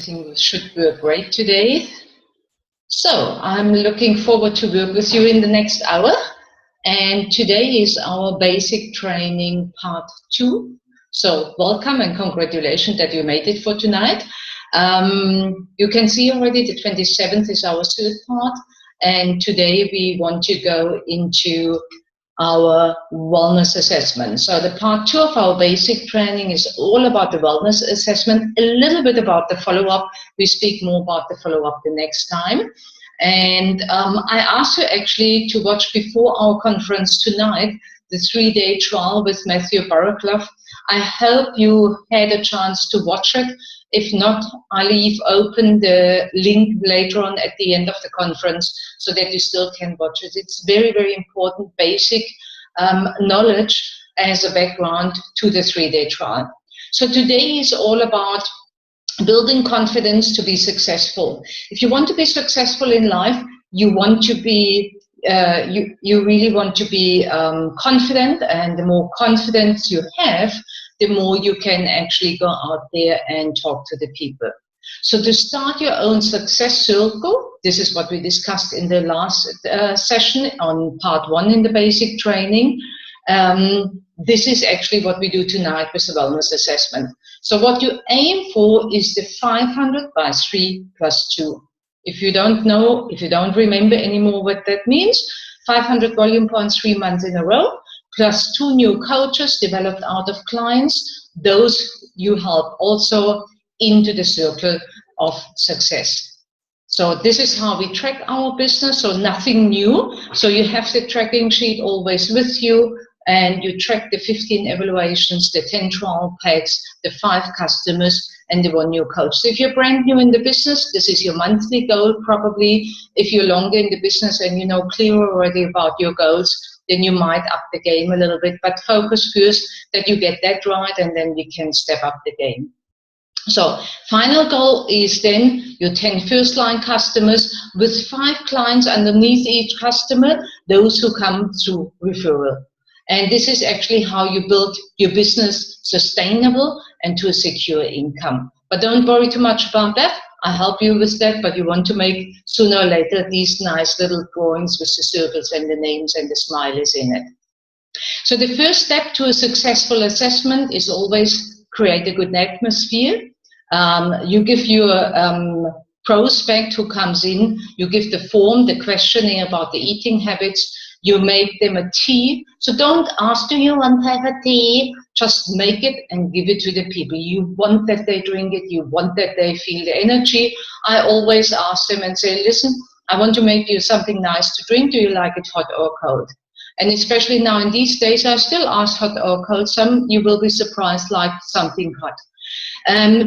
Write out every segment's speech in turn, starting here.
Everything should work great today. So I'm looking forward to work with you in the next hour. And today is our basic training part 2. So welcome and congratulations that you made it for tonight. You can see already the 27th is our third part. And today we want to go into our wellness assessment. So the part 2 of our basic training is all about the wellness assessment, a little bit about the follow-up. We speak more about the follow-up the next time. And I asked you actually to watch before our conference tonight, the 3-day trial with Matthew Barraclough. I hope you had a chance to watch it. If not, I'll leave open the link later on at the end of the conference so that you still can watch it. It's very, very important basic knowledge as a background to the 3-day trial. So today is all about building confidence to be successful. If you want to be successful in life, you want to be you really want to be confident, and the more confidence you have, the more you can actually go out there and talk to the people. So to start your own success circle, this is what we discussed in the last session on part 1 in the basic training. This is actually what we do tonight with the wellness assessment. So what you aim for is the 500 by 3 plus 2. If you don't know, if you don't remember anymore what that means, 500 volume points 3 months in a row, plus 2 new coaches developed out of clients, those you help also into the circle of success. So this is how we track our business, so nothing new. So you have the tracking sheet always with you, and you track the 15 evaluations, the 10 trial packs, the 5 customers, and the 1 new coach. So if you're brand new in the business, this is your monthly goal probably. If you're longer in the business and you know clear already about your goals, then you might up the game a little bit, but focus first that you get that right, and then we can step up the game. So final goal is then your 10 first line customers with 5 clients underneath each customer, those who come through referral. And this is actually how you build your business sustainable and to a secure income. But don't worry too much about that. I help you with that, but you want to make sooner or later these nice little drawings with the circles and the names and the smileys in it. So the first step to a successful assessment is always create a good atmosphere. You give your prospect who comes in, you give the form, the questioning about the eating habits, you make them a tea. So don't ask, do you want to have a tea? Just make it and give it to the people. You want that they drink it, you want that they feel the energy. I always ask them and say, listen, I want to make you something nice to drink. Do you like it hot or cold? And especially now in these days, I still ask hot or cold. Some you will be surprised, like something hot.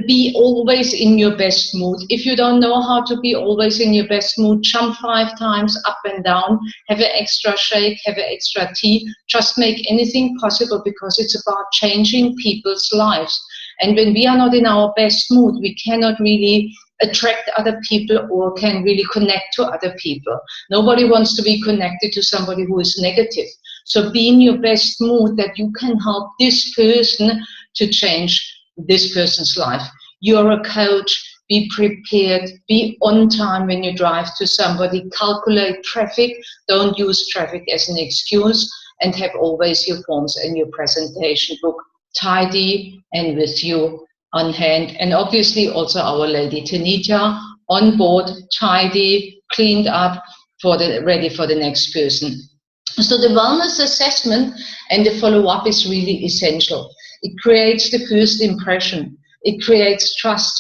Be always in your best mood. If you don't know how to be always in your best mood, jump 5 times up and down, have an extra shake, have an extra tea, just make anything possible, because it's about changing people's lives. And when we are not in our best mood, we cannot really attract other people or can really connect to other people. Nobody wants to be connected to somebody who is negative. So be in your best mood that you can help this person to change this person's life. You're a coach, be prepared, be on time when you drive to somebody, calculate traffic, don't use traffic as an excuse, and have always your forms and your presentation book tidy and with you on hand. And obviously also our lady Tanita on board, tidy, cleaned up, ready for the next person. So the wellness assessment and the follow-up is really essential. It creates the first impression. It creates trust.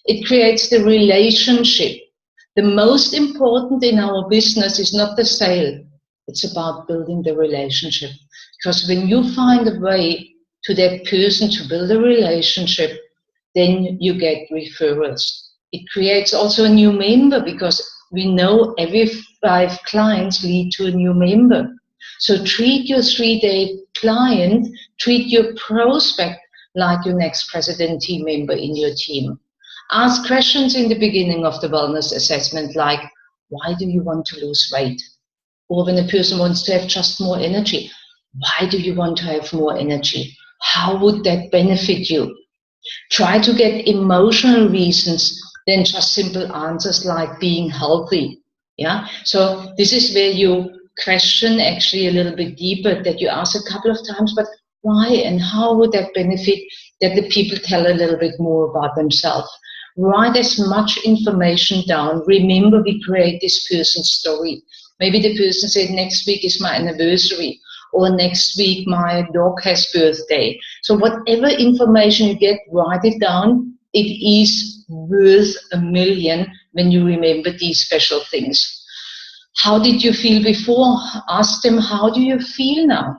It creates the relationship. The most important in our business is not the sale. It's about building the relationship. Because when you find a way to that person to build a relationship, then you get referrals. It creates also a new member, because we know every 5 clients lead to a new member. So treat your 3-day client, treat your prospect like your next president team member in your team. Ask questions in the beginning of the wellness assessment like, why do you want to lose weight? Or when a person wants to have just more energy, why do you want to have more energy? How would that benefit you? Try to get emotional reasons than just simple answers like being healthy. Yeah. So this is where you question actually a little bit deeper, that you ask a couple of times, but why and how would that benefit, that the people tell a little bit more about themselves. Write as much information down. Remember, we create this person's story. Maybe the person said, next week is my anniversary, or next week my dog has birthday. So whatever information you get, write it down. It is worth a million when you remember these special things. How did you feel before? Ask them, how do you feel now?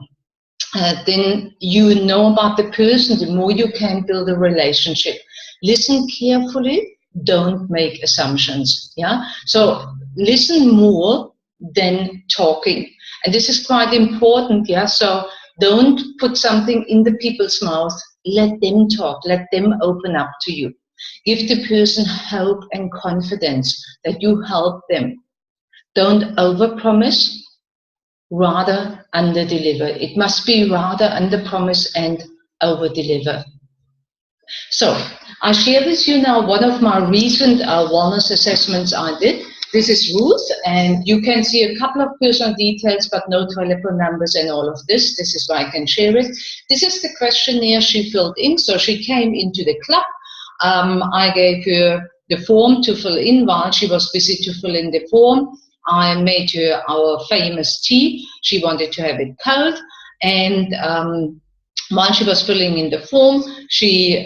Then you know about the person, the more you can build a relationship. Listen carefully, don't make assumptions. Yeah. So listen more than talking. And this is quite important. Yeah. So don't put something in the people's mouth. Let them talk. Let them open up to you. Give the person hope and confidence that you help them. Don't overpromise, rather under-deliver. It must be rather under-promise and over-deliver. So I share with you now one of my recent wellness assessments I did. This is Ruth, and you can see a couple of personal details, but no telephone numbers and all of this. This is why I can share it. This is the questionnaire she filled in. So she came into the club. I gave her the form to fill in while she was busy to fill in the form. I made her our famous tea. She wanted to have it cold. And while she was filling in the form, she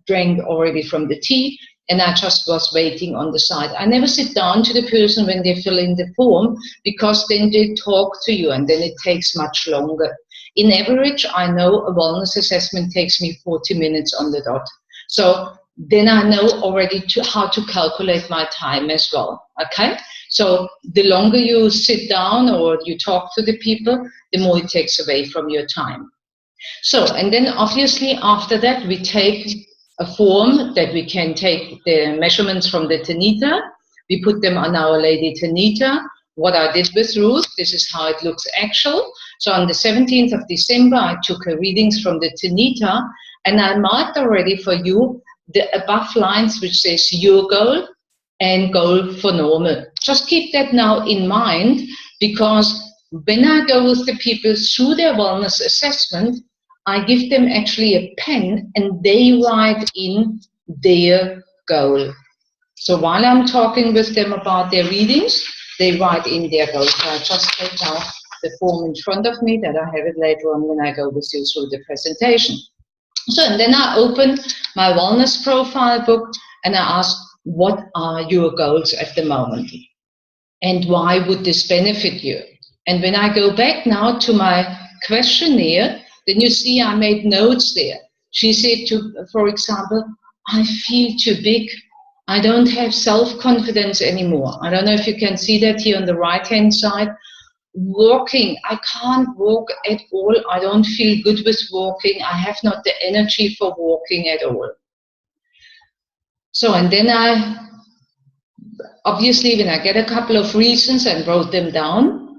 drank already from the tea. And I just was waiting on the side. I never sit down to the person when they fill in the form, because then they talk to you and then it takes much longer. In average, I know a wellness assessment takes me 40 minutes on the dot. So then I know already how to calculate my time as well, okay? So the longer you sit down or you talk to the people, the more it takes away from your time. So, and then obviously after that, we take a form that we can take the measurements from the Tanita. We put them on our lady Tanita. What I did with Ruth, this is how it looks actual. So on the 17th of December, I took her readings from the Tanita, and I marked already for you the above lines which says your goal and goal for normal. Just keep that now in mind, because when I go with the people through their wellness assessment, I give them actually a pen and they write in their goal. So while I'm talking with them about their readings, they write in their goal. So I just take now the form in front of me, that I have it later on when I go with you through the presentation. So, and then I open my wellness profile book and I ask, what are your goals at the moment? And why would this benefit you? And when I go back now to my questionnaire, then you see I made notes there. She said, for example, I feel too big. I don't have self-confidence anymore. I don't know if you can see that here on the right-hand side. Walking, I can't walk at all. I don't feel good with walking. I have not the energy for walking at all. So, and then obviously when I get a couple of reasons and wrote them down,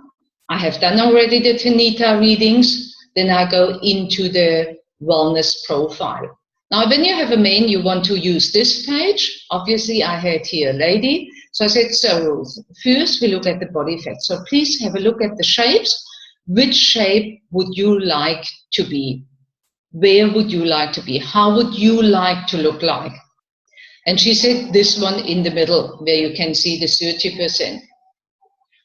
I have done already the Tanita readings, then I go into the wellness profile. Now, when you have a main, you want to use this page. Obviously, I had here a lady. So I said, so Ruth, first we look at the body fat. So please have a look at the shapes. Which shape would you like to be? Where would you like to be? How would you like to look like? And she said, this one in the middle, where you can see the 30%.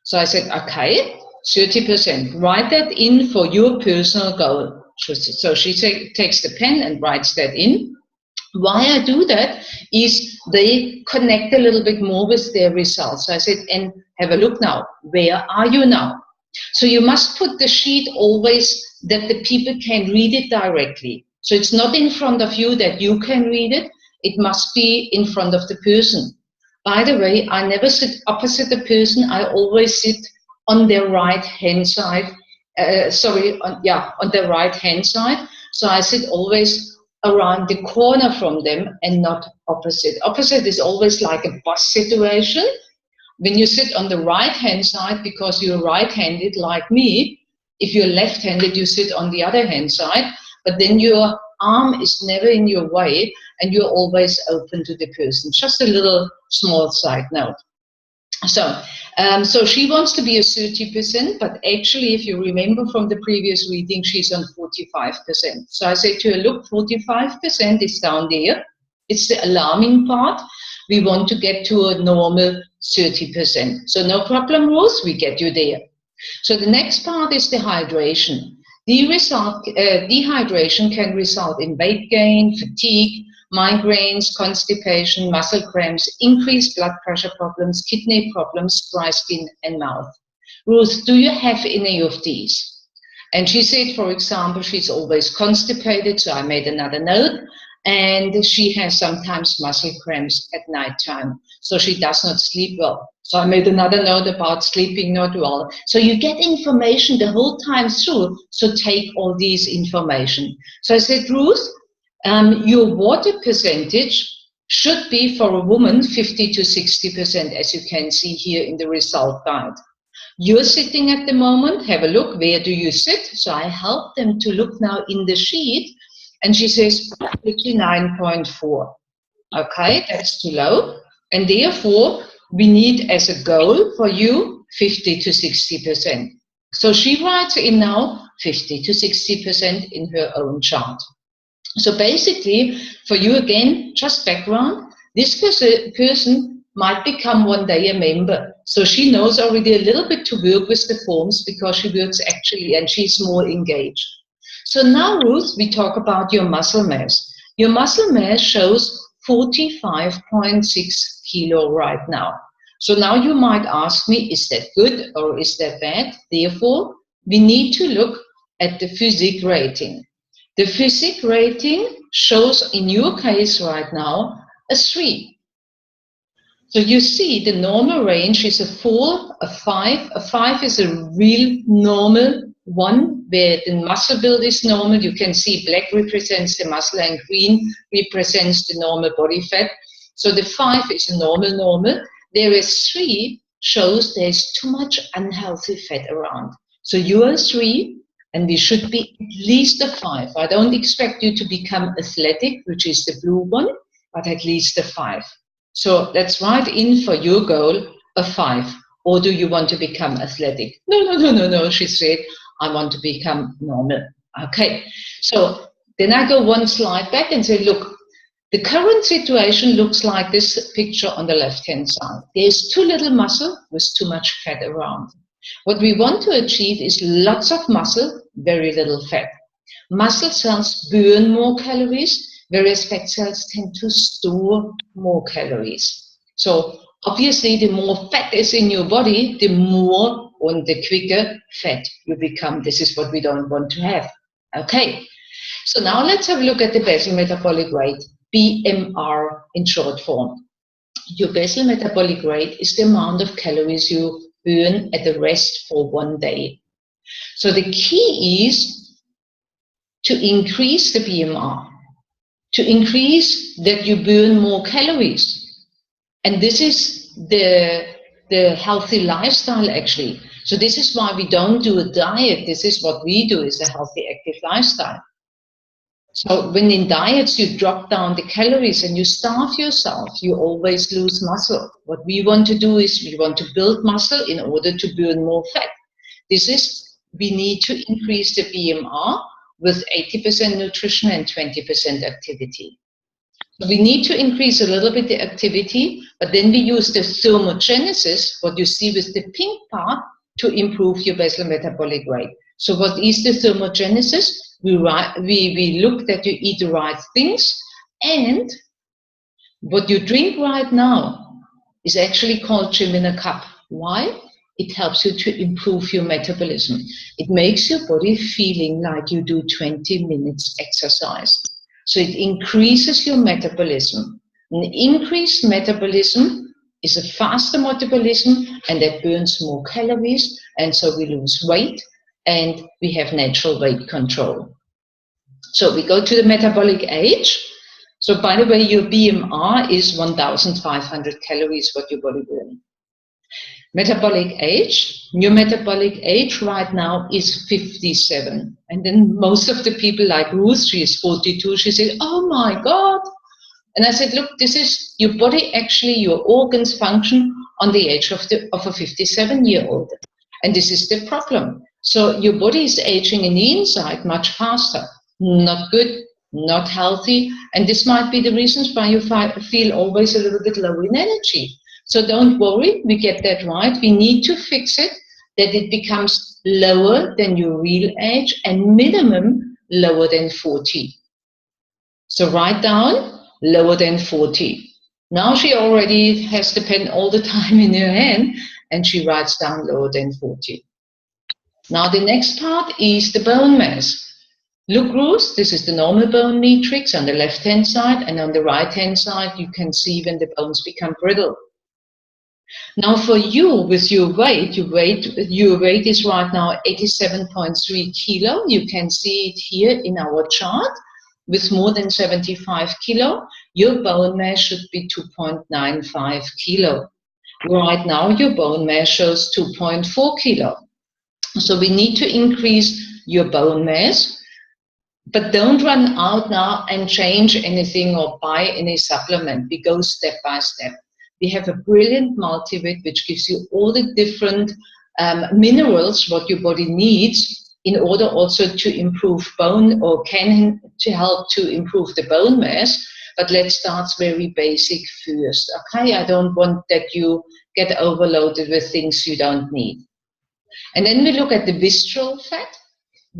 So I said, okay, 30%. Write that in for your personal goal. So she takes the pen and writes that in. Why I do that is they connect a little bit more with their results. So I said, and have a look now. Where are you now? So you must put the sheet always that the people can read it directly. So it's not in front of you that you can read it. It must be in front of the person. By the way, I never sit opposite the person. I always sit on their right-hand side. On the right-hand side. So I sit always around the corner from them and not opposite. Opposite is always like a bus situation. When you sit on the right-hand side, because you're right-handed like me, if you're left-handed, you sit on the other hand side, but then your arm is never in your way and you're always open to the person. Just a little small side note. So she wants to be a 30%, but actually, if you remember from the previous reading, she's on 45%. So I say to her, look, 45% is down there. It's the alarming part. We want to get to a normal 30%. So no problem, Ruth, we get you there. So the next part is the hydration. Dehydration can result in weight gain, fatigue, migraines, constipation, muscle cramps, increased blood pressure problems, kidney problems, dry skin, and mouth. Ruth, do you have any of these? And she said, for example, she's always constipated, so I made another note, and she has sometimes muscle cramps at nighttime, so she does not sleep well. So I made another note about sleeping not well. So you get information the whole time through, so take all these information. So I said, Ruth, your water percentage should be for a woman 50 to 60%, as you can see here in the result guide. You're sitting at the moment, have a look, where do you sit? So I help them to look now in the sheet, and she says 59.4. Okay, that's too low, and therefore we need as a goal for you 50 to 60%. So she writes in now 50 to 60% in her own chart. So basically, for you again, just background, this person might become one day a member. So she knows already a little bit to work with the forms because she works actually and she's more engaged. So now, Ruth, we talk about your muscle mass. Your muscle mass shows 45.6 kilo right now. So now you might ask me, is that good or is that bad? Therefore, we need to look at the physique rating. The physique rating shows, in your case right now, a 3. So you see the normal range is a 4, a 5. A 5 is a real normal one where the muscle build is normal. You can see black represents the muscle and green represents the normal body fat. So the 5 is a normal. Whereas 3 shows there's too much unhealthy fat around. So you are 3. And we should be at least a 5. I don't expect you to become athletic, which is the blue one, but at least a 5. So let's write in for your goal a 5. Or do you want to become athletic? No, she said, I want to become normal. Okay, so then I go one slide back and say, look, the current situation looks like this picture on the left-hand side. There's too little muscle with too much fat around. What we want to achieve is lots of muscle, very little fat. Muscle cells burn more calories, whereas fat cells tend to store more calories. So obviously, the more fat is in your body, the more and the quicker fat you become. This is what we don't want to have. Okay, so now let's have a look at the basal metabolic rate, BMR in short form. Your basal metabolic rate is the amount of calories you burn at the rest for one day. So the key is to increase the BMR, to increase that you burn more calories. And this is the healthy lifestyle actually. So this is why we don't do a diet. This is what we do, is a healthy active lifestyle. So when in diets you drop down the calories and you starve yourself, you always lose muscle. What we want to do is we want to build muscle in order to burn more fat. This is, we need to increase the BMR with 80% nutrition and 20% activity. So we need to increase a little bit the activity, but then we use the thermogenesis, what you see with the pink part, to improve your basal metabolic rate. So what is the thermogenesis? We look that you eat the right things, and what you drink right now is actually called gym in a cup. Why? It helps you to improve your metabolism. It makes your body feeling like you do 20 minutes exercise. So it increases your metabolism. An increased metabolism is a faster metabolism, and that burns more calories, and so we lose weight, and we have natural weight control. So we go to the metabolic age. So by the way, your BMR is 1,500 calories what your body burns. Metabolic age, your metabolic age right now is 57. And then most of the people like Ruth, she is 42, she said, oh my God. And I said, look, this is your body, actually, your organs function on the age of a 57-year-old. And this is the problem. So your body is aging in the inside much faster. Not good, not healthy. And this might be the reasons why you feel always a little bit low in energy. So don't worry, we get that right. We need to fix it, that it becomes lower than your real age and minimum lower than 40. So write down lower than 40. Now she already has the pen all the time in her hand and she writes down lower than 40. Now the next part is the bone mass. Look, Ruth, this is the normal bone matrix on the left-hand side, and on the right-hand side you can see when the bones become brittle. Now for you, with your weight is right now 87.3 kilo. You can see it here in our chart. With more than 75 kilo, your bone mass should be 2.95 kilo. Right now, your bone mass shows 2.4 kilo. So we need to increase your bone mass, but don't run out now and change anything or buy any supplement. We go step by step. We have a brilliant multivit which gives you all the different minerals what your body needs in order also to improve bone, or can to help to improve the bone mass. But let's start very basic first, okay? I don't want that you get overloaded with things you don't need. And then we look at the visceral fat.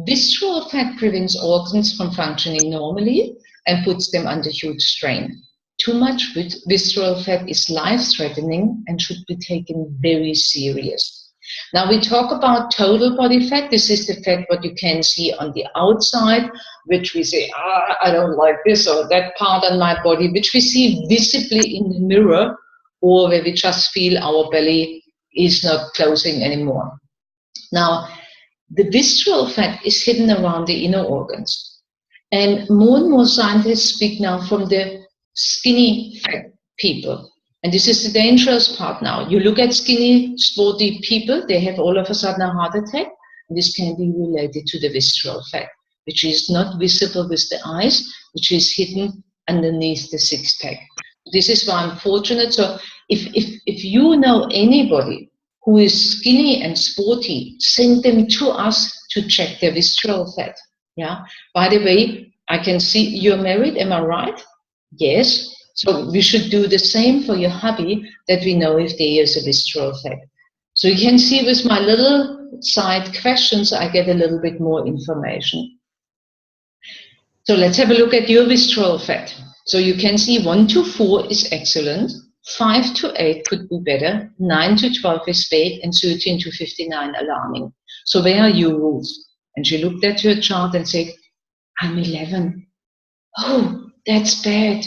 Visceral fat prevents organs from functioning normally and puts them under huge strain. Too much visceral fat is life-threatening and should be taken very serious. Now we talk about total body fat. This is the fat what you can see on the outside, which we say, I don't like this or that part on my body, which we see visibly in the mirror, or where we just feel our belly is not closing anymore. Now, the visceral fat is hidden around the inner organs. And more scientists speak now from the skinny fat people. And this is the dangerous part now. You look at skinny, sporty people, they have all of a sudden a heart attack. This can be related to the visceral fat, which is not visible with the eyes, which is hidden underneath the six-pack. This is why I'm fortunate. So if you know anybody who is skinny and sporty, send them to us to check their visceral fat. Yeah. By the way, I can see you're married, am I right? Yes. So we should do the same for your hubby, that we know if there is a visceral fat. So you can see with my little side questions, I get a little bit more information. So let's have a look at your visceral fat. So you can see 1 to 4 is excellent, 5 to 8 could be better, 9 to 12 is bad, and 13 to 59 alarming. So where are you, Ruth? And she looked at her chart and said, I'm 11. Oh, that's bad.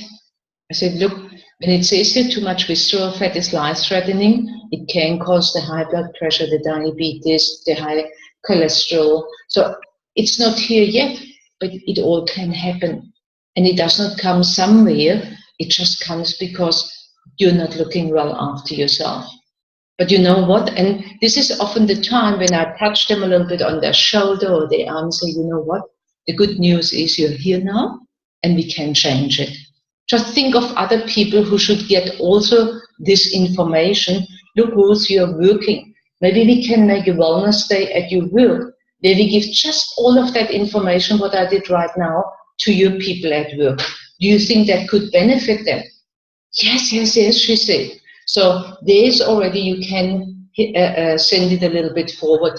I said, look, when it says here too much visceral fat is life-threatening, it can cause the high blood pressure, the diabetes, the high cholesterol. So it's not here yet, but it all can happen. And it does not come somewhere, it just comes because you're not looking well after yourself. But you know what? And this is often the time when I touch them a little bit on their shoulder or their arm and say, you know what? The good news is you're here now and we can change it. Just think of other people who should get also this information. Look, Ruth, you're working. Maybe we can make a wellness day at your work, where we give just all of that information, what I did right now, to your people at work. Do you think that could benefit them? Yes, she said. So there's already, you can send it a little bit forward.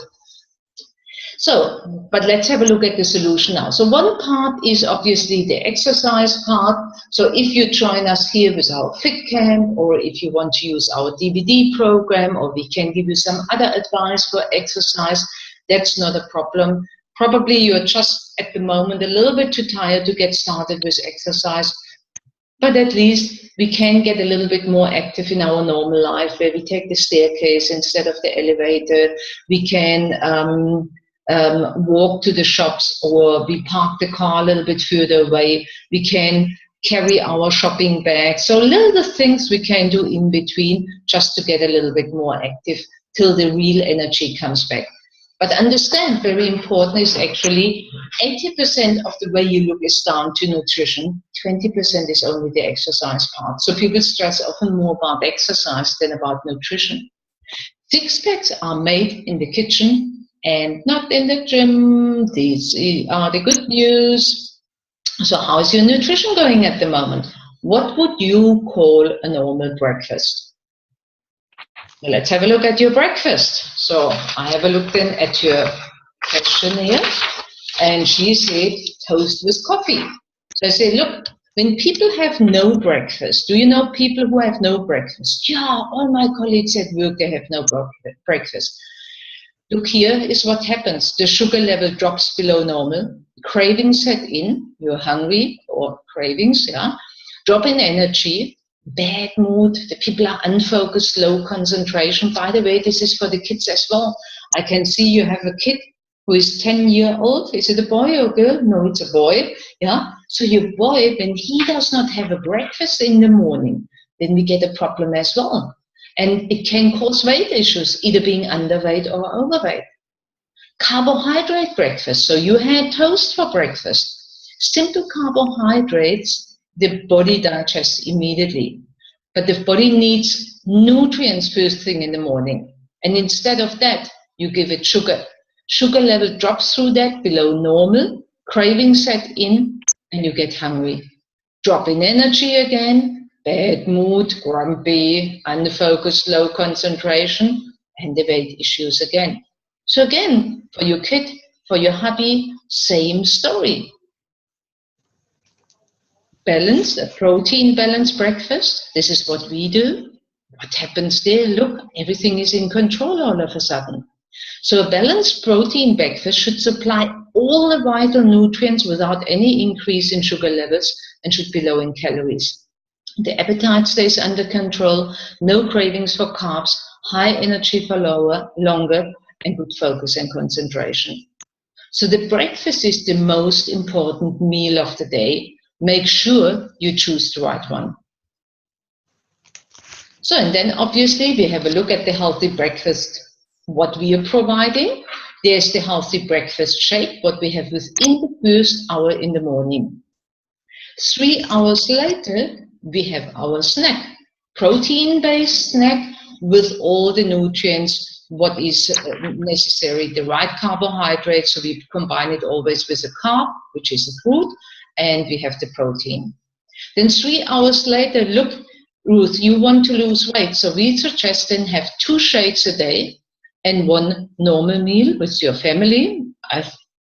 So, but let's have a look at the solution now. So one part is obviously the exercise part. So if you join us here with our Fit Camp, or if you want to use our DVD program, or we can give you some other advice for exercise, that's not a problem. Probably you're just at the moment a little bit too tired to get started with exercise, but at least we can get a little bit more active in our normal life, where we take the staircase instead of the elevator. We can walk to the shops, or we park the car a little bit further away. We can carry our shopping bag. So little things we can do in between just to get a little bit more active till the real energy comes back. But understand, very important is actually 80% of the way you look is down to nutrition. 20% is only the exercise part. So people stress often more about exercise than about nutrition. Six packs are made in the kitchen and not in the gym. These are the good news. So how's your nutrition going at the moment? What would you call a normal breakfast? Well, let's have a look at your breakfast. So I have a look then at your questionnaire, and she said toast with coffee. So I say, look, when people have no breakfast, do you know people who have no breakfast? Yeah, all my colleagues at work, they have no breakfast. Look, here is what happens. The sugar level drops below normal. Cravings set in. You're hungry, or cravings, yeah. Drop in energy. Bad mood. The people are unfocused, low concentration. By the way, this is for the kids as well. I can see you have a kid who is 10-year old. Is it a boy or girl? No, it's a boy. Yeah. So your boy, when he does not have a breakfast in the morning, then we get a problem as well. And it can cause weight issues, either being underweight or overweight. Carbohydrate breakfast. So you had toast for breakfast. Simple carbohydrates, the body digests immediately. But the body needs nutrients first thing in the morning. And instead of that, you give it sugar. Sugar level drops through that below normal. Cravings set in, and you get hungry. Drop in energy again. Bad mood, grumpy, unfocused, low concentration, and the weight issues again. So again, for your kid, for your hubby, same story. Balance, a protein balanced breakfast. This is what we do. What happens there? Look, everything is in control all of a sudden. So a balanced protein breakfast should supply all the vital nutrients without any increase in sugar levels and should be low in calories. The appetite stays under control, no cravings for carbs, high energy for longer, and good focus and concentration. So the breakfast is the most important meal of the day. Make sure you choose the right one. So, and then obviously we have a look at the healthy breakfast, what we are providing. There's the healthy breakfast shake, what we have within the first hour in the morning. 3 hours later, we have our snack, protein-based snack with all the nutrients, what is necessary, the right carbohydrates, so we combine it always with a carb, which is a fruit, and we have the protein. Then 3 hours later, look, Ruth, you want to lose weight, so we suggest then have 2 shakes a day and 1 normal meal with your family.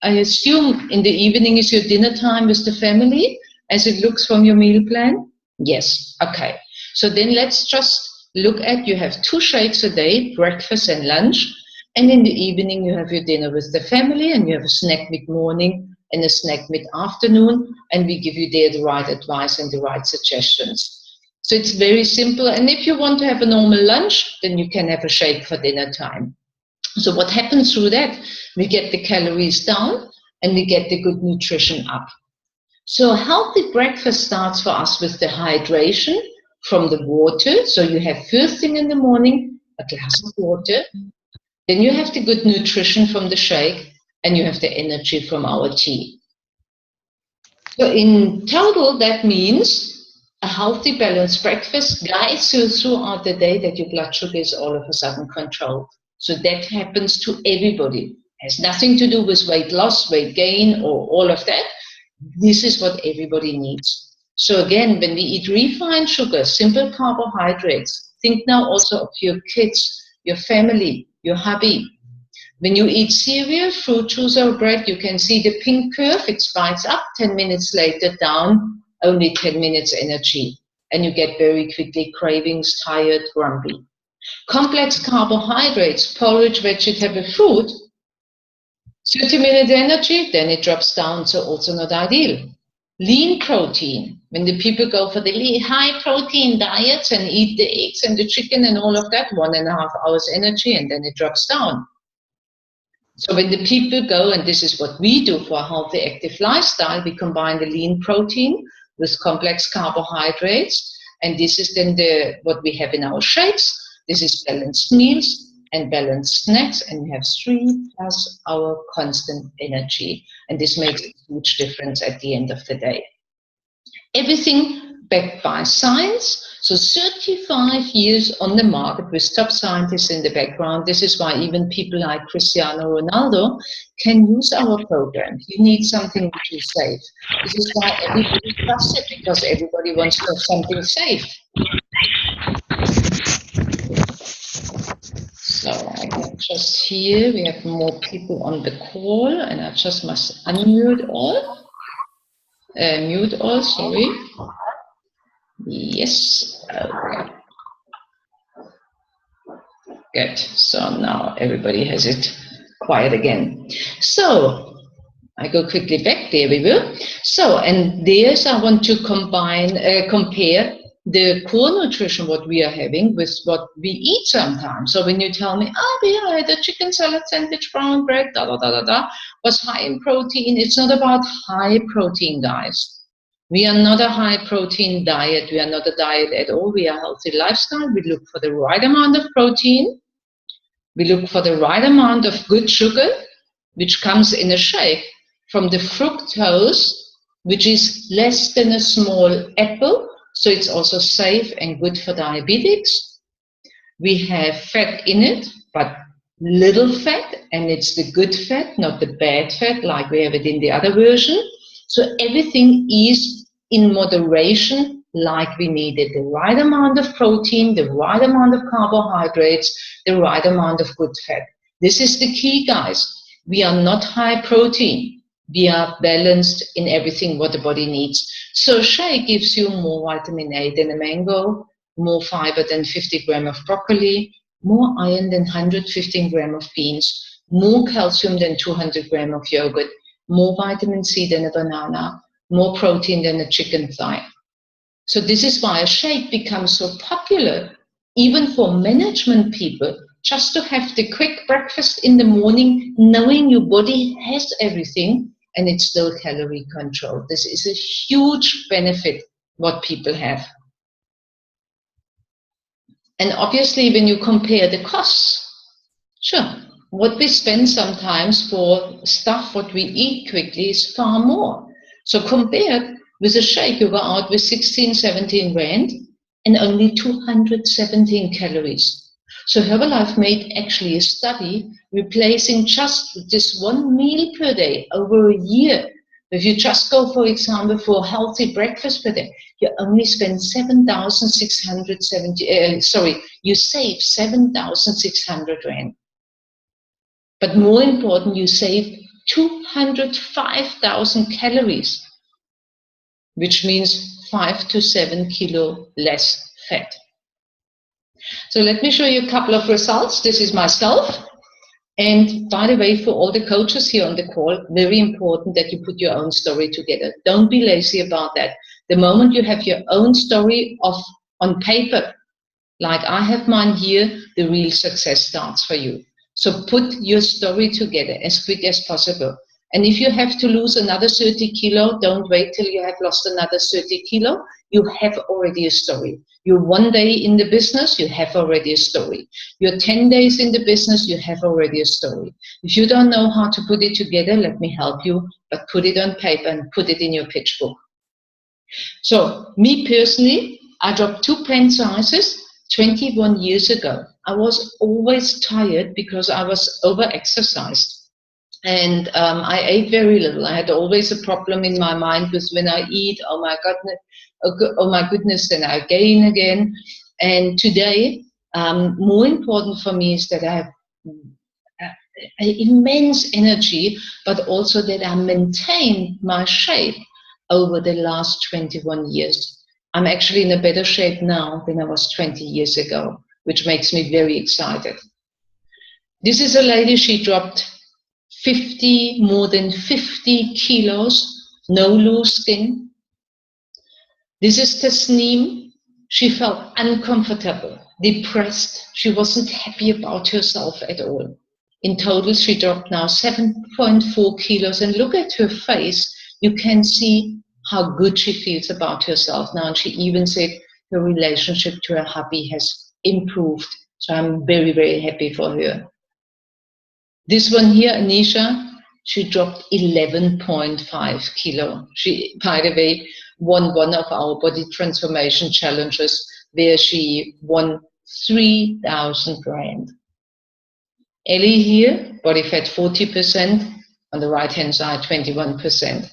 I assume in the evening is your dinner time with the family, as it looks from your meal plan? Yes, okay. So then let's just look at, you have 2 shakes a day, breakfast and lunch, and in the evening you have your dinner with the family, and you have a snack mid-morning and a snack mid-afternoon, and we give you there the right advice and the right suggestions. So it's very simple, and if you want to have a normal lunch, then you can have a shake for dinner time. So what happens through that? We get the calories down, and we get the good nutrition up. So a healthy breakfast starts for us with the hydration from the water. So you have first thing in the morning, a glass of water. Then you have the good nutrition from the shake, and you have the energy from our tea. So in total, that means a healthy, balanced breakfast guides you throughout the day that your blood sugar is all of a sudden controlled. So that happens to everybody. It has nothing to do with weight loss, weight gain, or all of that. This is what everybody needs. So again, when we eat refined sugar, simple carbohydrates, think now also of your kids, your family, your hubby. When you eat cereal, fruit juice or bread, you can see the pink curve. It spikes up, 10 minutes later down, only 10 minutes energy. And you get very quickly cravings, tired, grumpy. Complex carbohydrates, porridge, vegetable, fruit, 30 minutes energy, then it drops down, so also not ideal. Lean protein, when the people go for the high protein diets and eat the eggs and the chicken and all of that, 1.5 hours energy, and then it drops down. So when the people go, and this is what we do for a healthy, active lifestyle, we combine the lean protein with complex carbohydrates. And this is then what we have in our shakes. This is balanced meals and balanced snacks, and we have 3 plus our constant energy. And this makes a huge difference at the end of the day. Everything backed by science. So 35 years on the market with top scientists in the background. This is why even people like Cristiano Ronaldo can use our program. You need something which is safe. This is why everybody trusts it, because everybody wants to have something safe. So I can just hear we have more people on the call, and I just must unmute all. Mute all, sorry. Yes, okay. Good, so now everybody has it quiet again. So, I go quickly back, there we go. So, and there's, I want to compare the core nutrition, what we are having, with what we eat sometimes. So when you tell me, I had a chicken salad sandwich, brown bread, was high in protein. It's not about high protein, guys. We are not a high protein diet. We are not a diet at all. We are a healthy lifestyle. We look for the right amount of protein. We look for the right amount of good sugar, which comes in a shake from the fructose, which is less than a small apple. So it's also safe and good for diabetics. We have fat in it, but little fat, and it's the good fat, not the bad fat like we have it in the other version. So everything is in moderation, like we need it. The right amount of protein, the right amount of carbohydrates, the right amount of good fat. This is the key, guys. We are not high protein. We are balanced in everything what the body needs. So shake gives you more vitamin A than a mango, more fiber than 50 grams of broccoli, more iron than 115 grams of beans, more calcium than 200 grams of yogurt, more vitamin C than a banana, more protein than a chicken thigh. So this is why a shake becomes so popular, even for management people, just to have the quick breakfast in the morning, knowing your body has everything and it's still calorie controlled. This is a huge benefit what people have. And obviously when you compare the costs, sure, what we spend sometimes for stuff what we eat quickly is far more. So compared with a shake, you go out with 16, 17 rand and only 217 calories. So Herbalife made actually a study replacing just this one meal per day over a year. If you just go, for example, for a healthy breakfast per day, you only spend 7,670, you save 7,600 rand. But more important, you save 205,000 calories, which means 5 to 7 kilo less fat. So let me show you a couple of results. This is myself. And by the way, for all the coaches here on the call, very important that you put your own story together. Don't be lazy about that. The moment you have your own story on paper, like I have mine here, the real success starts for you. So put your story together as quick as possible. And if you have to lose another 30 kilo, don't wait till you have lost another 30 kilo. You have already a story. You're 1 day in the business, you have already a story. You're 10 days in the business, you have already a story. If you don't know how to put it together, let me help you, but put it on paper and put it in your pitch book. So me personally, I dropped 2 pen sizes 21 years ago. I was always tired because I was over-exercised. And I ate very little. I had always a problem in my mind with when I eat, oh my goodness, then I gain again. And today, more important for me is that I have immense energy, but also that I maintain my shape over the last 21 years. I'm actually in a better shape now than I was 20 years ago, which makes me very excited. This is a lady, she dropped more than 50 kilos, no loose skin. This is Tasneem. She felt uncomfortable, depressed. She wasn't happy about herself at all. In total, she dropped now 7.4 kilos. And look at her face. You can see how good she feels about herself now. And she even said her relationship to her hubby has improved. So I'm very, very happy for her. This one here, Anisha, she dropped 11.5 kilo. She, by the way, won one of our body transformation challenges where she won 3,000 rand. Ellie here, body fat 40%, on the right hand side 21%.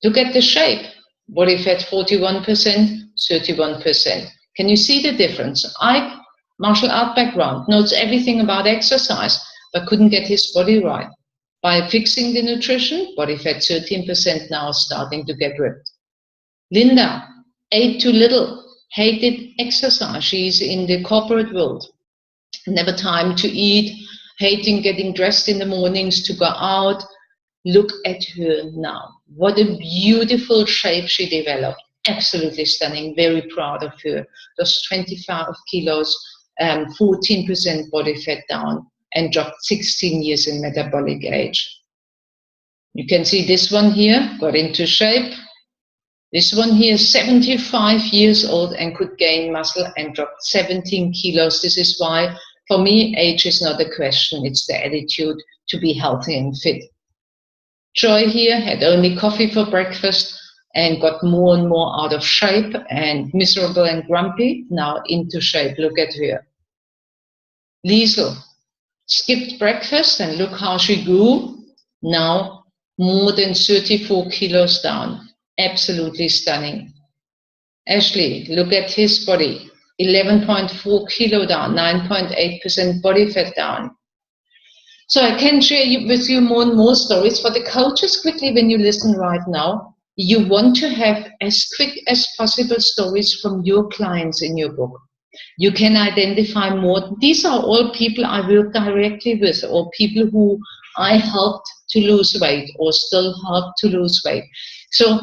Look at the shape, body fat 41%, 31%. Can you see the difference? I, martial art background, knows everything about exercise, but couldn't get his body right. By fixing the nutrition, body fat 13% now starting to get ripped. Linda, ate too little, hated exercise. She's in the corporate world. Never time to eat, hating getting dressed in the mornings to go out. Look at her now. What a beautiful shape she developed. Absolutely stunning. Very proud of her. Lost 25 kilos, 14% body fat down, and dropped 16 years in metabolic age. You can see this one here, got into shape. This one here, 75 years old and could gain muscle and dropped 17 kilos. This is why, for me, age is not a question. It's the attitude to be healthy and fit. Joy here had only coffee for breakfast and got more and more out of shape and miserable and grumpy. Now into shape. Look at her. Liesel skipped breakfast and look how she grew. Now more than 34 kilos down. Absolutely stunning. Ashley, look at his body. 11.4 kilo down, 9.8% body fat down. So I can share with you more and more stories for the coaches quickly when you listen right now. You want to have as quick as possible stories from your clients in your book. You can identify more. These are all people I work directly with, or people who I helped to lose weight or still help to lose weight. So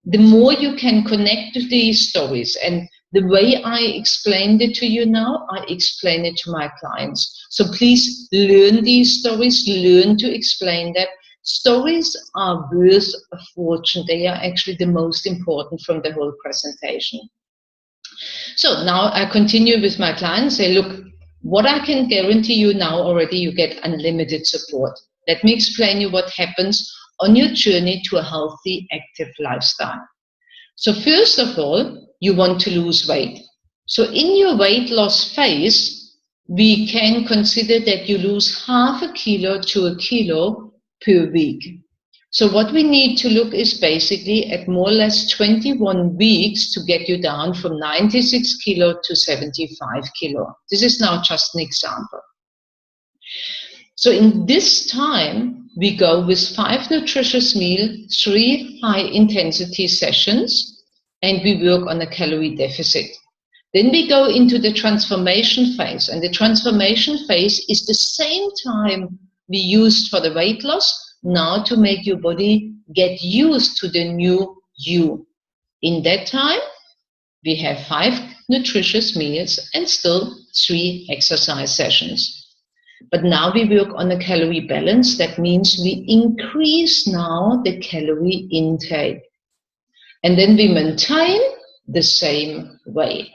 the more you can connect to these stories, and the way I explained it to you now, I explain it to my clients. So please learn these stories, learn to explain that. Stories are worth a fortune. They are actually the most important from the whole presentation. So now I continue with my clients, say, look, what I can guarantee you now already, you get unlimited support. Let me explain you what happens on your journey to a healthy, active lifestyle. So first of all, you want to lose weight. So in your weight loss phase, we can consider that you lose half a kilo to a kilo per week. So what we need to look is basically at more or less 21 weeks to get you down from 96 kilo to 75 kilo. This is now just an example. So in this time, we go with 5 nutritious meals, 3 high-intensity sessions, and we work on a calorie deficit. Then we go into the transformation phase, and the transformation phase is the same time we used for the weight loss, now to make your body get used to the new you. In that time, we have 5 nutritious meals and still 3 exercise sessions. But now we work on a calorie balance. That means we increase now the calorie intake. And then we maintain the same way.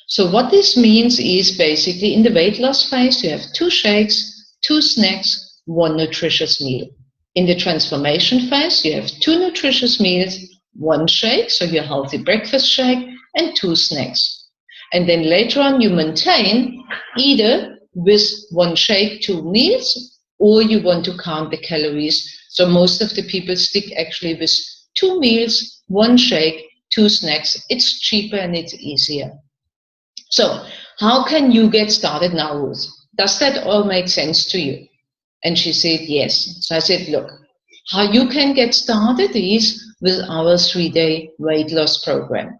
So what this means is basically in the weight loss phase, you have 2 shakes, 2 snacks, 1 nutritious meal. In the transformation phase, you have 2 nutritious meals, 1 shake, so your healthy breakfast shake, and 2 snacks. And then later on, you maintain either with 1 shake, 2 meals, or you want to count the calories. So most of the people stick actually with 2 meals, 1 shake, 2 snacks. It's cheaper and it's easier. So how can you get started now, Ruth? Does that all make sense to you? And she said, yes. So I said, look, how you can get started is with our 3-day weight loss program.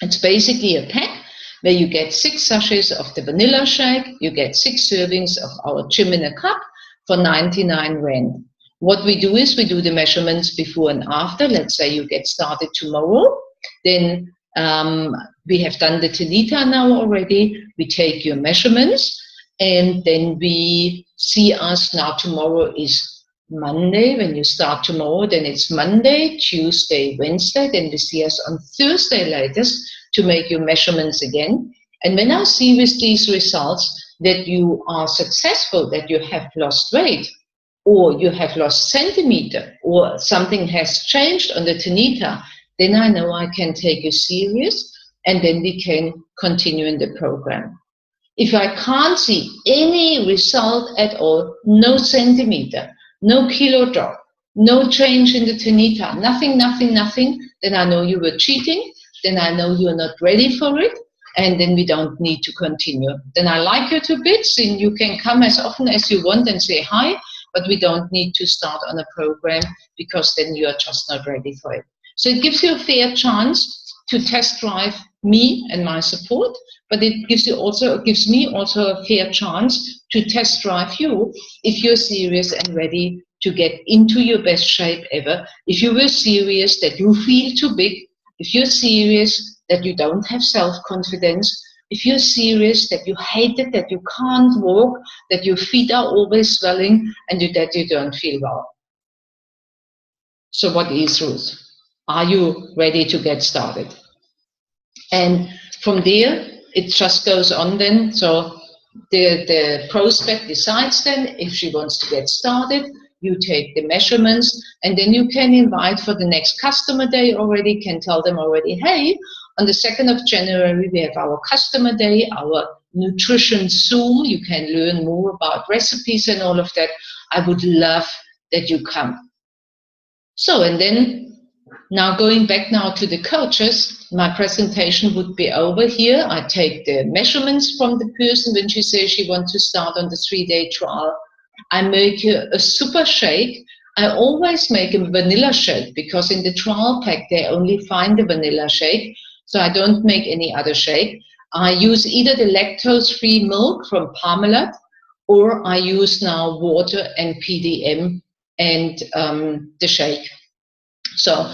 It's basically a pack where you get 6 sachets of the vanilla shake, you get 6 servings of our gym in a cup for 99 Rand. What we do is we do the measurements before and after. Let's say you get started tomorrow, then we have done the Talita now already. We take your measurements and then we see us now tomorrow is Monday, when you start tomorrow, then it's Monday, Tuesday, Wednesday, then we see us on Thursday latest to make your measurements again. And when I see with these results that you are successful, that you have lost weight, or you have lost centimeter, or something has changed on the tenita, then I know I can take you serious, and then we can continue in the program. If I can't see any result at all, no centimeter, no kilo drop, no change in the tenita, nothing, then I know you were cheating, then I know you're not ready for it, and then we don't need to continue. Then I like you to bits, and you can come as often as you want and say hi, but we don't need to start on a program because then you are just not ready for it. So it gives you a fair chance to test drive me and my support, but it gives me also a fair chance to test drive you if you're serious and ready to get into your best shape ever. If you were serious that you feel too big, if you're serious that you don't have self-confidence, if you're serious that you hate it, that you can't walk, that your feet are always swelling, and that you don't feel well. So what is Ruth? Are you ready to get started? And from there, it just goes on then. So the prospect decides then if she wants to get started. You take the measurements, and then you can invite for the next customer day already, can tell them already, hey, on the 2nd of January, we have our customer day, our nutrition Zoom. You can learn more about recipes and all of that. I would love that you come. So, and then now going back now to the coaches, my presentation would be over here. I take the measurements from the person when she says she wants to start on the 3-day trial. I make a super shake. I always make a vanilla shake because in the trial pack they only find the vanilla shake, so I don't make any other shake. I use either the lactose-free milk from Parmalat, or I use now water and PDM and the shake. So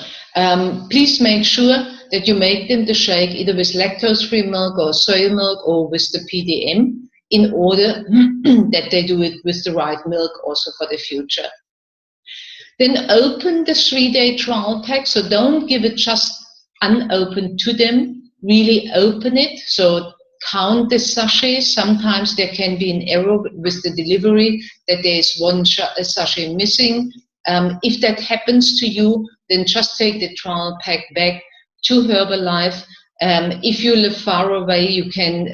please make sure that you make them the shake either with lactose-free milk or soy milk or with the PDM, in order that they do it with the right milk also for the future. Then open the 3-day trial pack, so don't give it just unopened to them, really open it. So count the sachets. Sometimes there can be an error with the delivery that there is one sachet missing. If that happens to you, then just take the trial pack back to Herbalife. If you live far away, you can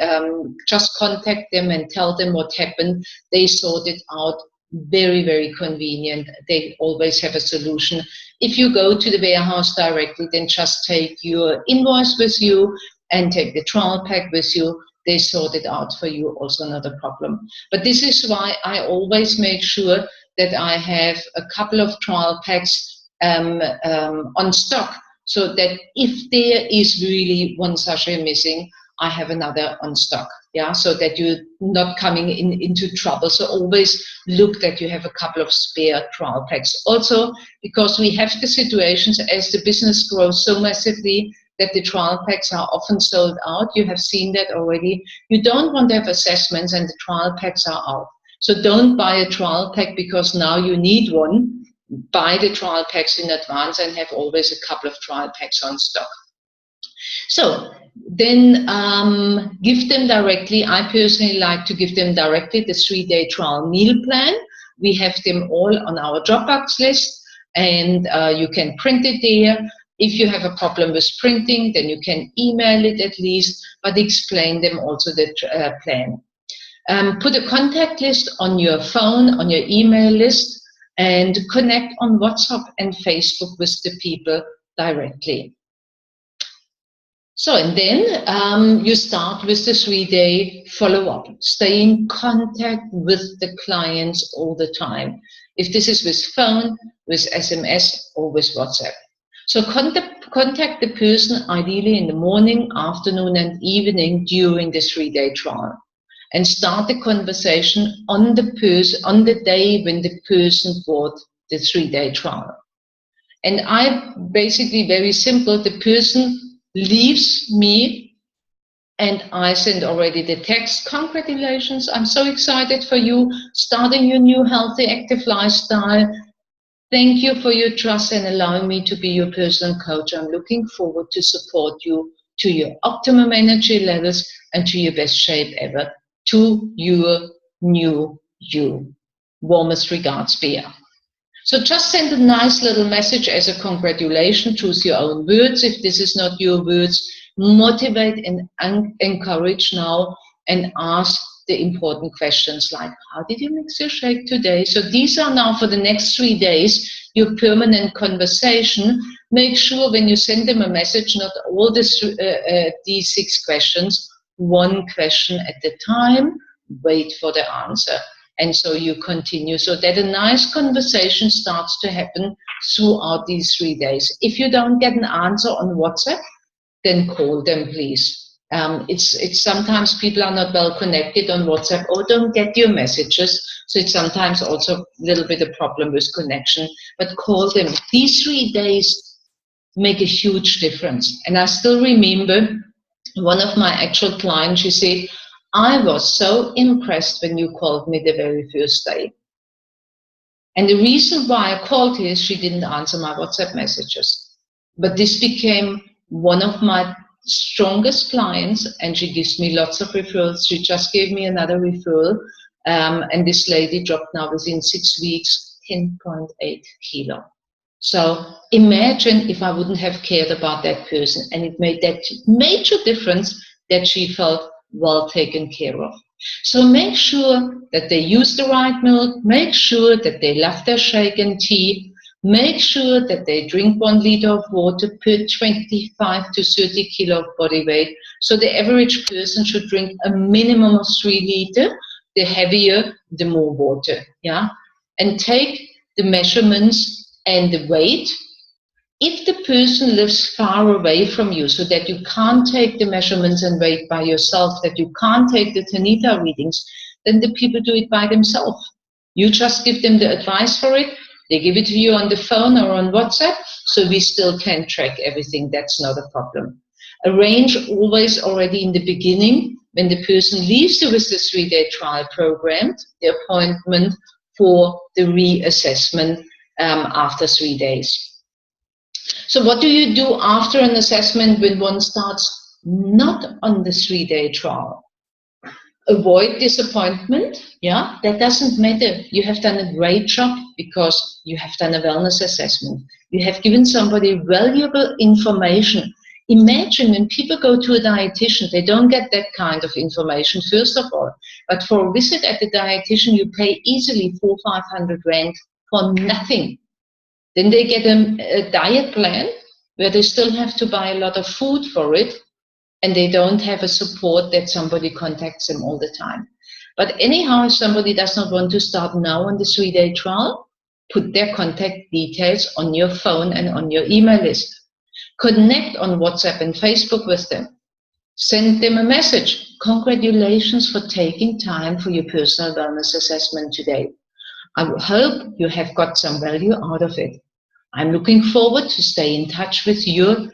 just contact them and tell them what happened. They sort it out. Very, very convenient. They always have a solution. If you go to the warehouse directly, then just take your invoice with you and take the trial pack with you. They sort it out for you, also not a problem. But this is why I always make sure that I have a couple of trial packs on stock, so that if there is really one sachet missing, I have another on stock, yeah, so that you're not coming into trouble. So always look that you have a couple of spare trial packs. Also, because we have the situations as the business grows so massively that the trial packs are often sold out. You have seen that already. You don't want to have assessments and the trial packs are out. So don't buy a trial pack because now you need one. Buy the trial packs in advance and have always a couple of trial packs on stock. So then give them directly. I personally like to give them directly the 3-day trial meal plan. We have them all on our Dropbox list, and you can print it there. If you have a problem with printing, then you can email it at least, but explain them also the plan. Put a contact list on your phone, on your email list, and connect on WhatsApp and Facebook with the people directly. So, and then you start with the 3-day follow-up. Stay in contact with the clients all the time. If this is with phone, with SMS, or with WhatsApp. So contact the person ideally in the morning, afternoon, and evening during the 3-day trial. And start the conversation on the day when the person bought the 3-day trial. And I basically, very simple, the person leaves me and I send already the text, congratulations, I'm so excited for you, starting your new healthy, active lifestyle. Thank you for your trust and allowing me to be your personal coach. I'm looking forward to support you to your optimum energy levels and to your best shape ever, to your new you. Warmest regards, Bea. So just send a nice little message as a congratulation. Choose your own words if this is not your words. Motivate and encourage now and ask the important questions like, how did you mix your shake today? So these are now for the next 3 days, your permanent conversation. Make sure when you send them a message, not all these 6 questions, 1 question at a time, wait for the answer. And so you continue so that a nice conversation starts to happen throughout these 3 days. If you don't get an answer on WhatsApp, then call them, please. It's sometimes people are not well connected on WhatsApp or don't get your messages. So it's sometimes also a little bit of problem with connection, but call them. These 3 days make a huge difference. And I still remember one of my actual clients, she said, I was so impressed when you called me the very first day. And the reason why I called her is she didn't answer my WhatsApp messages. But this became one of my strongest clients, and she gives me lots of referrals. She just gave me another referral, and this lady dropped now within 6 weeks 10.8 kilo. So imagine if I wouldn't have cared about that person, and it made that major difference that she felt well taken care of. So make sure that they use the right milk, make sure that they love their shake and tea, make sure that they drink 1 liter of water per 25 to 30 kilo of body weight. So the average person should drink a minimum of 3 liters. The heavier, the more water. Yeah, and take the measurements and the weight. If the person lives far away from you so that you can't take the measurements and weight by yourself, that you can't take the Tanita readings, then the people do it by themselves. You just give them the advice for it. They give it to you on the phone or on WhatsApp, so we still can track everything. That's not a problem. Arrange always already in the beginning, when the person leaves you with the 3-day trial program, the appointment for the reassessment after 3 days. So what do you do after an assessment when one starts not on the 3-day trial? Avoid disappointment. Yeah, that doesn't matter. You have done a great job because you have done a wellness assessment. You have given somebody valuable information. Imagine when people go to a dietitian, they don't get that kind of information, first of all. But for a visit at the dietitian, you pay easily 400-500 rand for nothing. Then they get a diet plan where they still have to buy a lot of food for it, and they don't have a support that somebody contacts them all the time. But anyhow, if somebody does not want to start now on the 3-day trial, put their contact details on your phone and on your email list. Connect on WhatsApp and Facebook with them. Send them a message. Congratulations for taking time for your personal wellness assessment today. I hope you have got some value out of it. I'm looking forward to stay in touch with you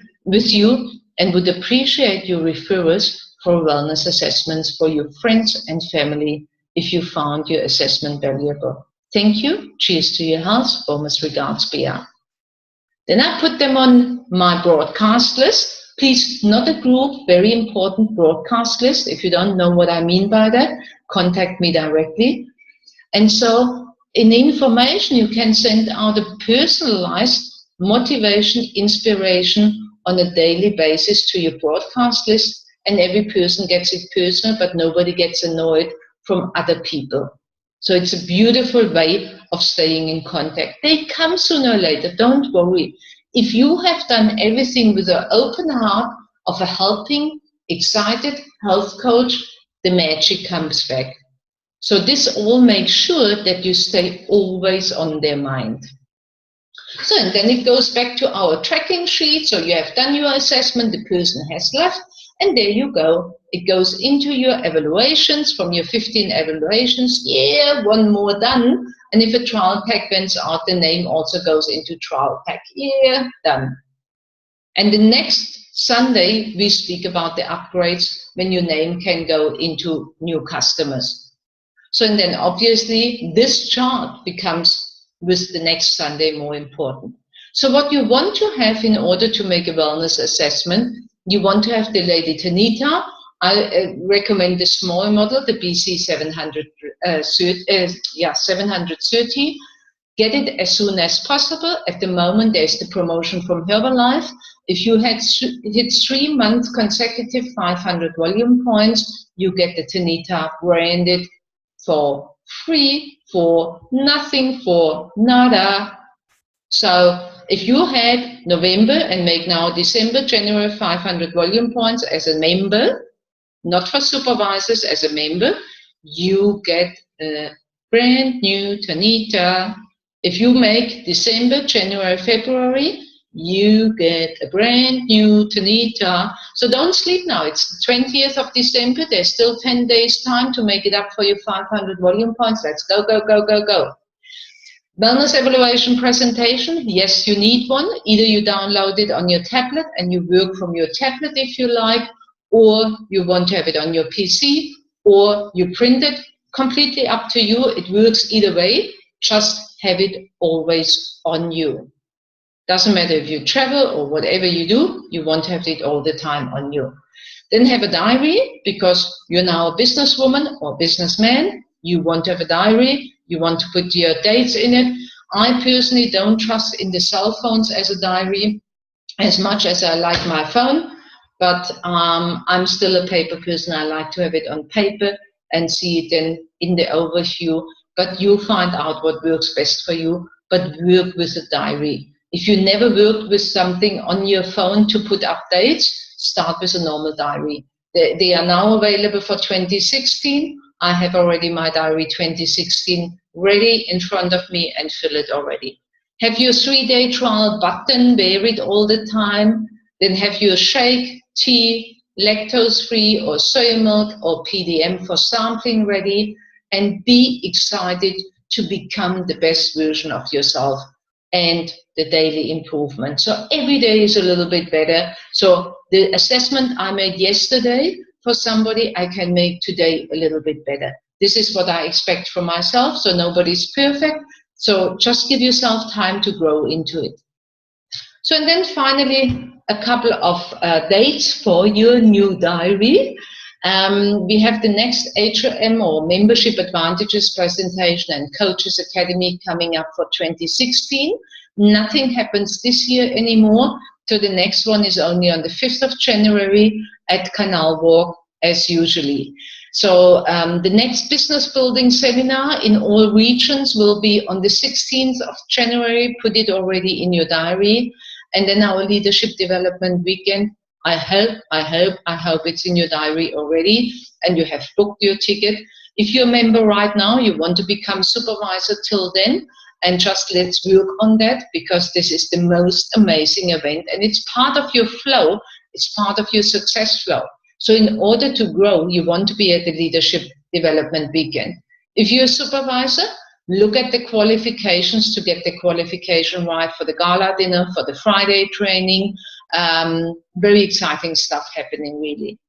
and would appreciate your referrals for wellness assessments for your friends and family if you found your assessment valuable. Thank you. Cheers to your health. Warmest regards, Bea. Then I put them on my broadcast list. Please, not a group, very important broadcast list. If you don't know what I mean by that, contact me directly. And so in information, you can send out a personalized motivation, inspiration on a daily basis to your broadcast list, and every person gets it personal, but nobody gets annoyed from other people. So it's a beautiful way of staying in contact. They come sooner or later, don't worry. If you have done everything with an open heart of a helping, excited health coach, the magic comes back. So this all makes sure that you stay always on their mind. So, and then it goes back to our tracking sheet. So you have done your assessment, the person has left, and there you go. It goes into your evaluations. From your 15 evaluations, yeah, 1 more done. And if a trial pack went out, the name also goes into trial pack, yeah, done. And the next Sunday, we speak about the upgrades when your name can go into new customers. So, and then obviously this chart becomes with the next Sunday more important. So what you want to have in order to make a wellness assessment, you want to have the Lady Tanita. I recommend the small model, the BC 730. Get it as soon as possible. At the moment, there's the promotion from Herbalife. If you hit 3 months consecutive 500 volume points, you get the Tanita branded for free, for nothing, for nada. So if you had November and make now December, January 500 volume points as a member, not for supervisors, as a member, you get a brand new Tanita. If you make December, January, February, you get a brand new Tanita. So don't sleep now. It's the 20th of December. There's still 10 days time to make it up for your 500 volume points. Let's go, go, go, go, go. Wellness evaluation presentation. Yes, you need one. Either you download it on your tablet and you work from your tablet if you like, or you want to have it on your PC, or you print it. Completely up to you. It works either way. Just have it always on you. Doesn't matter if you travel or whatever you do, you want to have it all the time on you. Then have a diary, because you're now a businesswoman or businessman. You want to have a diary. You want to put your dates in it. I personally don't trust in the cell phones as a diary as much as I like my phone, but I'm still a paper person. I like to have it on paper and see it then in the overview. But you find out what works best for you, but work with a diary. If you never worked with something on your phone to put updates, start with a normal diary. They are now available for 2016. I have already my diary 2016 ready in front of me and fill it already. Have your 3-day trial button, wear it all the time. Then have your shake, tea, lactose-free or soy milk or PDM for sampling ready, and be excited to become the best version of yourself and the daily improvement. So every day is a little bit better. So the assessment I made yesterday for somebody, I can make today a little bit better. This is what I expect from myself. So nobody's perfect. So just give yourself time to grow into it. So, and then finally, a couple of dates for your new diary. We have the next HRM or Membership Advantages presentation and Coaches Academy coming up for 2016. Nothing happens this year anymore. So the next one is only on the 5th of January at Canal Walk as usually. So the next business building seminar in all regions will be on the 16th of January. Put it already in your diary. And then our leadership development weekend. I hope it's in your diary already and you have booked your ticket. If you're a member right now, you want to become supervisor till then, and just let's work on that, because this is the most amazing event and it's part of your flow. It's part of your success flow. So in order to grow, you want to be at the leadership development weekend. If you're a supervisor, look at the qualifications to get the qualification right for the gala dinner, for the Friday training. Very exciting stuff happening, really.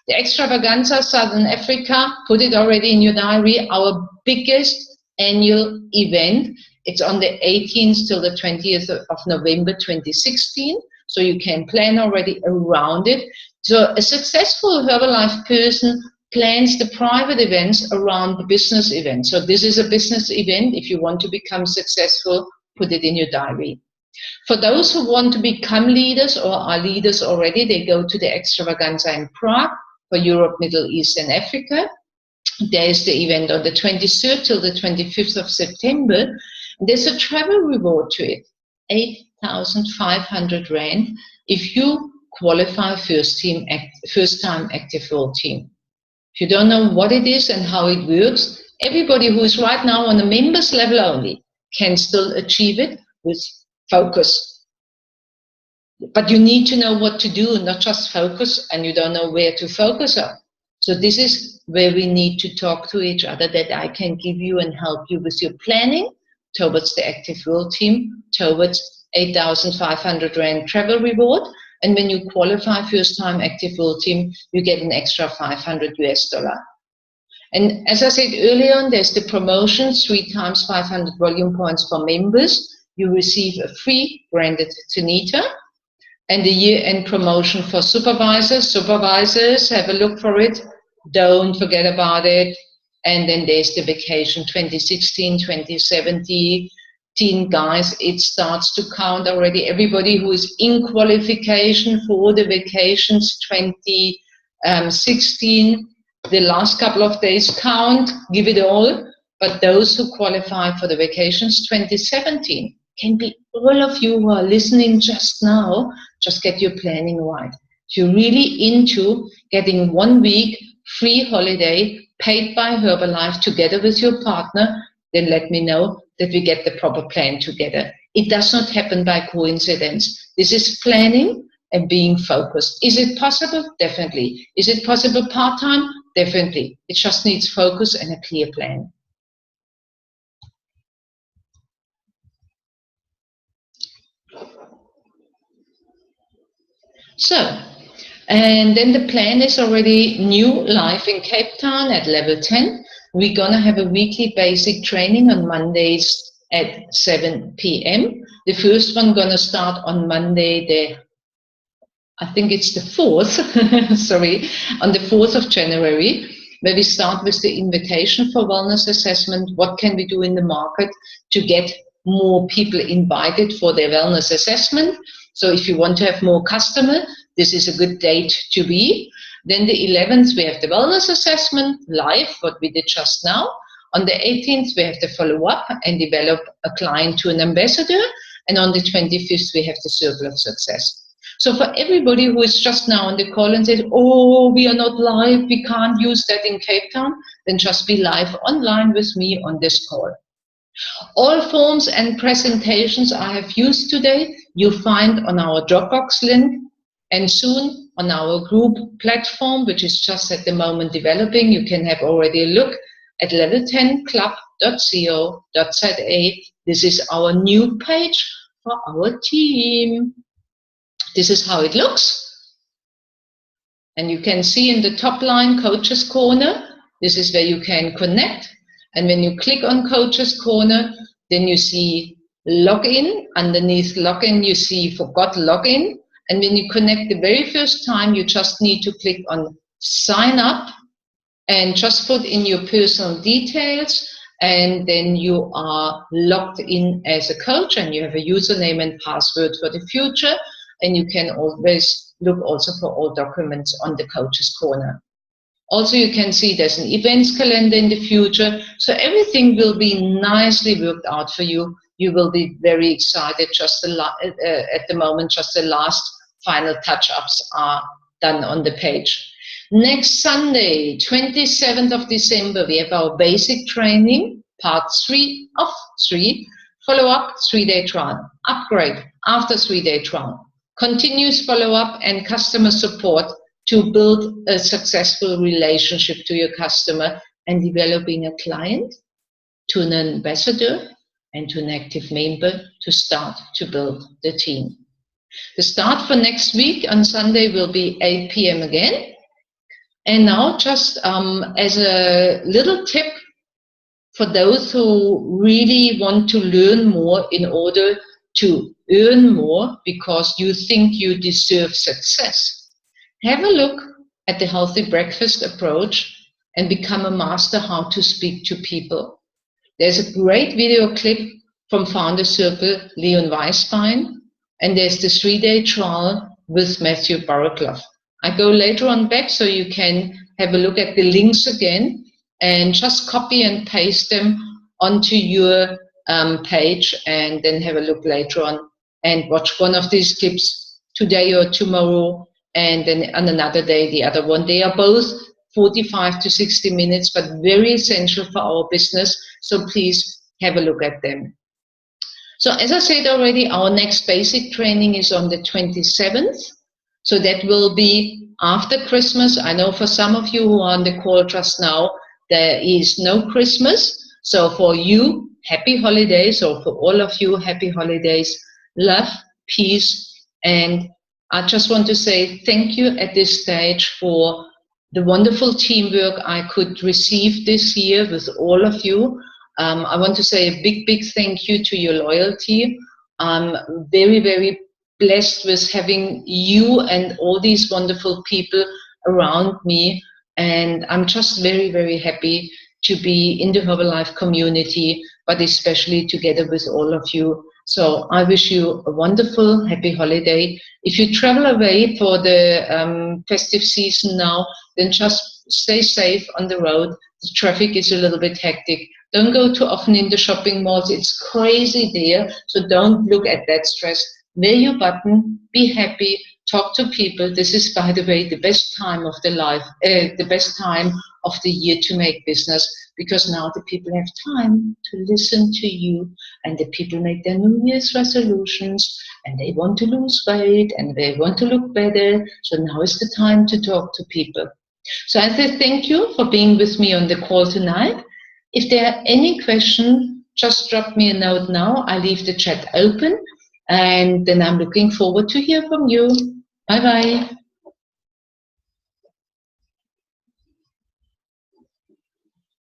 The Extravaganza Southern Africa, put it already in your diary, our biggest annual event. It's on the 18th till the 20th of November 2016, so you can plan already around it. So a successful Herbalife person plans the private events around the business event. So this is a business event. If you want to become successful, put it in your diary. For those who want to become leaders or are leaders already, they go to the Extravaganza in Prague for Europe, Middle East and Africa. There is the event on the 23rd till the 25th of September. There's a travel reward to it, 8,500 Rand if you qualify first-time active world team. If you don't know what it is and how it works, everybody who is right now on the members level only can still achieve it with focus. But you need to know what to do, not just focus, and you don't know where to focus on. So this is where we need to talk to each other, that I can give you and help you with your planning towards the active world team, towards 8,500 Rand travel reward. And when you qualify first time active world team, you get an extra $500. And as I said earlier on, there's the promotion, 3 times 500 volume points for members. You receive a free branded Tanita. And the year-end promotion for supervisors. Supervisors, have a look for it. Don't forget about it. And then there's the vacation 2016, 2017. Guys, it starts to count already. Everybody who is in qualification for the vacations 2016, the last couple of days count, give it all. But those who qualify for the vacations 2017, can be all of you who are listening just now. Just get your planning right. If you're really into getting 1 week free holiday paid by Herbalife together with your partner, then let me know that we get the proper plan together. It does not happen by coincidence. This is planning and being focused. Is it possible? Definitely. Is it possible part-time? Definitely. It just needs focus and a clear plan. So, and then the plan is already new live in Cape Town at level 10. We're going to have a weekly basic training on Mondays at 7 p.m. The first one going to start on Monday, I think it's the 4th, sorry, on the 4th of January, where we start with the invitation for wellness assessment. What can we do in the market to get more people invited for their wellness assessment? So if you want to have more customers, this is a good date to be. Then the 11th, we have the wellness assessment live, what we did just now. On the 18th, we have the follow-up and develop a client to an ambassador. And on the 25th, we have the circle of success. So for everybody who is just now on the call and says, oh, we are not live, we can't use that in Cape Town, then just be live online with me on this call. All forms and presentations I have used today, you find on our Dropbox link, and soon on our group platform, which is just at the moment developing. You can have already a look at level10club.co.za. This is our new page for our team. This is how it looks. And you can see in the top line, Coach's Corner. This is where you can connect. And when you click on Coach's Corner, then you see Login. Underneath Login, you see Forgot Login. And when you connect the very first time, you just need to click on Sign Up and just put in your personal details. And then you are logged in as a coach and you have a username and password for the future. And you can always look also for all documents on the Coach's Corner. Also, you can see there's an events calendar in the future. So everything will be nicely worked out for you. You will be very excited. Just at the moment, just the last final touch-ups are done on the page. Next Sunday, 27th of December, we have our basic training, part 3 of 3, follow-up, 3-day trial, upgrade after 3-day trial, continuous follow-up and customer support to build a successful relationship to your customer and developing a client to an ambassador and to an active member to start to build the team. The start for next week on Sunday will be 8 p.m. again. And now just as a little tip for those who really want to learn more in order to earn more because you think you deserve success, have a look at the healthy breakfast approach and become a master how to speak to people. There's a great video clip from Founder Circle, Leon Weisbein, and there's the 3-day trial with Matthew Barraclough. I go later on back so you can have a look at the links again and just copy and paste them onto your page and then have a look later on and watch one of these clips today or tomorrow and then on another day the other one. They are both 45 to 60 minutes but very essential for our business, so please have a look at them. So as I said already, our next basic training is on the 27th. So that will be after Christmas. I know for some of you who are on the call just now, there is no Christmas. So for you, happy holidays, or for all of you, happy holidays, love, peace. And I just want to say thank you at this stage for the wonderful teamwork I could receive this year with all of you. I want to say a big, big thank you to your loyalty. I'm very, very blessed with having you and all these wonderful people around me. And I'm just very, very happy to be in the Herbalife community, but especially together with all of you. So I wish you a wonderful, happy holiday. If you travel away for the festive season now, then just stay safe on the road. The traffic is a little bit hectic. Don't go too often in the shopping malls. It's crazy there. So don't look at that stress. Wear your button, be happy, talk to people. This is, by the way, the best time of the best time of the year to make business, because now the people have time to listen to you, and the people make their New Year's resolutions, and they want to lose weight, and they want to look better. So now is the time to talk to people. So I say thank you for being with me on the call tonight. If there are any questions, just drop me a note now. I leave the chat open, and then I'm looking forward to hear from you. Bye-bye.